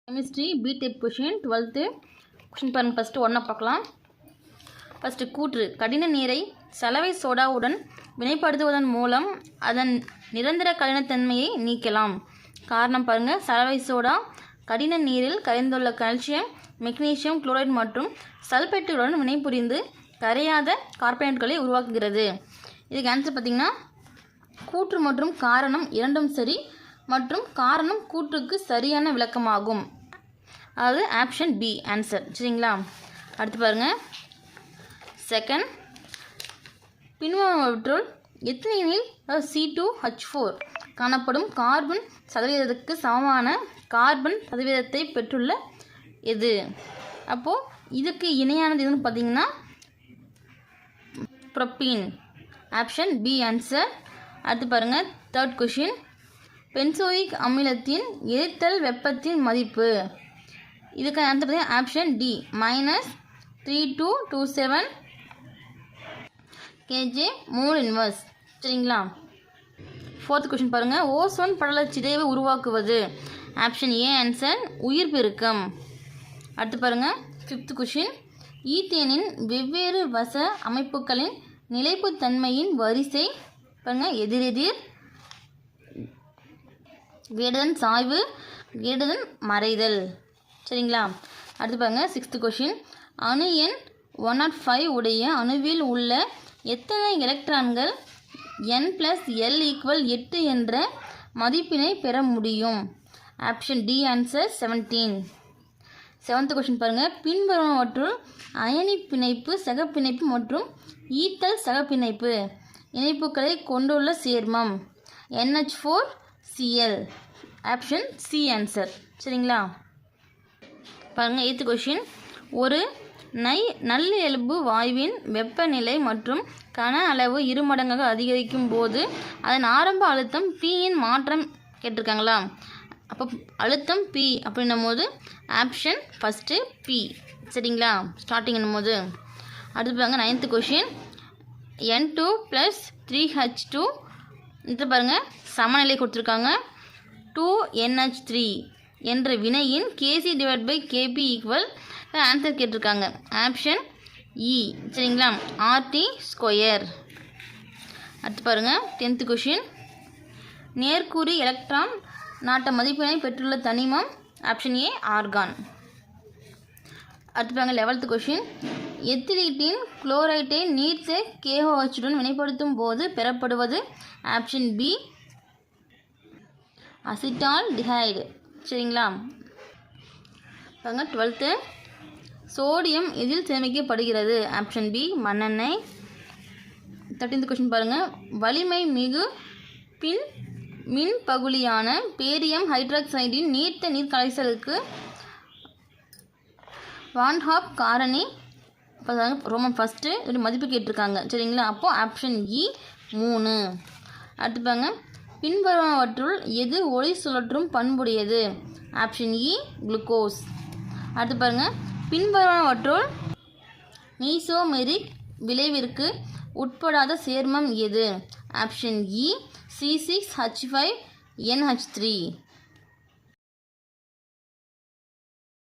Chemistry BTech question 12th question பாருங்கள். First ஒன்றா பார்க்கலாம். ஃபஸ்ட்டு கூற்று. கடின நீரை சலவை சோடாவுடன் வினைப்படுத்துவதன் மூலம் அதன் நிரந்தர கடினத்தன்மையை நீக்கலாம். காரணம் பாருங்கள். சலவை சோடா கடின நீரில் கரைந்துள்ள கால்சியம், மெக்னீசியம் குளோரைடு மற்றும் சல்பேட்டுகளுடன் வினைபுரிந்து கரையாத கார்பனேட்டுகளை உருவாக்குகிறது. இதுக்கு ஆன்சர் பார்த்திங்கன்னா கூற்று மற்றும் காரணம் இரண்டும் சரி மற்றும் காரணம் கூற்றுக்கு சரியான விளக்கமாகும். அதாவது ஆப்ஷன் பி ஆன்சர். சரிங்களா? அடுத்து பாருங்கள். செகண்ட், பின்வருவனவற்றுள் எத்திலீனில் C2H4 காணப்படும் கார்பன் சதவீதத்துக்கு சமமான கார்பன் சதவீதத்தை பெற்றுள்ள எது? அப்போது இதுக்கு இணையானது எதுன்னு பார்த்தீங்கன்னா ப்ரோப்பீன். Option B answer. அடுத்து பாருங்கள். Third question. பென்சோயிக் அமிலத்தின் எரித்தல் வெப்பத்தின் மதிப்பு. இதுக்கு ஆன்சர் பார்த்தீங்கன்னா option D -3227 kJ mole inverse. சரிங்களா? ஃபோர்த் கொஷின் பாருங்கள். ஓசோன் படல சிதைவை உருவாக்குவது. ஆப்ஷன் ஏ ஆன்சர் உயிர் பெருக்கம். அடுத்து பாருங்கள். Fifth question. ஈத்தேனின் வெவ்வேறு வச அமைப்புகளின் நிலைப்புத்தன்மையின் வரிசை பாருங்கள். எதிரெதிர், வேடுதன் சாய்வு, வேடுதன் மறைதல். சரிங்களா? அடுத்து பாருங்கள். Sixth question. அணு எண் 105 உடைய அணுவில் உள்ள எத்தனை எலக்ட்ரான்கள் n+l = 8 என்ற மதிப்பினை பெற முடியும்? Option D answer 17. Seventh question பாருங்கள். பின்வருவனவற்றுள் அயனி பிணைப்பு, சகப்பிணைப்பு மற்றும் ஈத்தல் சகப்பிணைப்பு இணைப்புகளை கொண்டுள்ள சேர்மம் NH4Cl. Option C answer. சரிங்களா? பாருங்கள். Eighth question. ஒரு நல்லியல்பு வாயுவின் வெப்பநிலை மற்றும் கன அளவு இருமடங்காக அதிகரிக்கும் போது அதன் ஆரம்ப அழுத்தம் Pயின் மாற்றம் கேட்டிருக்காங்களா? அப்போ அழுத்தம் P அப்படின்னும் போது ஆப்ஷன் ஃபஸ்ட்டு P. சரிங்களா? ஸ்டார்டிங் என்னும்போது. அடுத்து பாருங்க. Ninth question. N2 + 3H2 இது பாருங்கள் சமநிலை கொடுத்துருக்காங்க. 2NH3 என்ற வினையின் Kc/Kp = ஆன்சர் கேட்டிருக்காங்க. ஆப்ஷன் இ. சரிங்களா? RT². அடுத்து பாருங்கள். 10th question. நேர்க்குறி எலக்ட்ரான் நாட்ட மதிப்பினை பெற்றுள்ள தனிமம். Option A argon. அடுத்து பாருங்கள். 11th question. எத்திலீட்டின் குளோரைட்டை நீர்த்த KOH உடன் வினைப்படுத்தும் போது பெறப்படுவது. Option B acetaldehyde. சரிங்களா? பாருங்கள். 12th. சோடியம் எதில் சேமிக்கப்படுகிறது? ஆப்ஷன் பி மண்ணெண்ணெய். 13th கொஷின் பாருங்கள். வலிமை மிகு மின்பகுளியான பேரியம் ஹைட்ராக்சைடின் நீர்த்த நீர் கரைசலுக்கு வான் ஹாப் காரணி ரோமன் ஃபஸ்ட்டு ஒரு மதிப்பு கேட்டிருக்காங்க. சரிங்களா? அப்போது ஆப்ஷன் இ 3. அடுத்து பாருங்க. பின்வருவனவற்றுள் எது ஒளி சுழற்றும் பண்புடையது? ஆப்ஷன் இ குளுக்கோஸ். அடுத்து பாருங்கள். பின்வருவனவற்றுள் மீசோமெரிக் விளைவிற்கு உட்படாத சேர்மம் எது? ஆப்ஷன் இ C6H5NH3.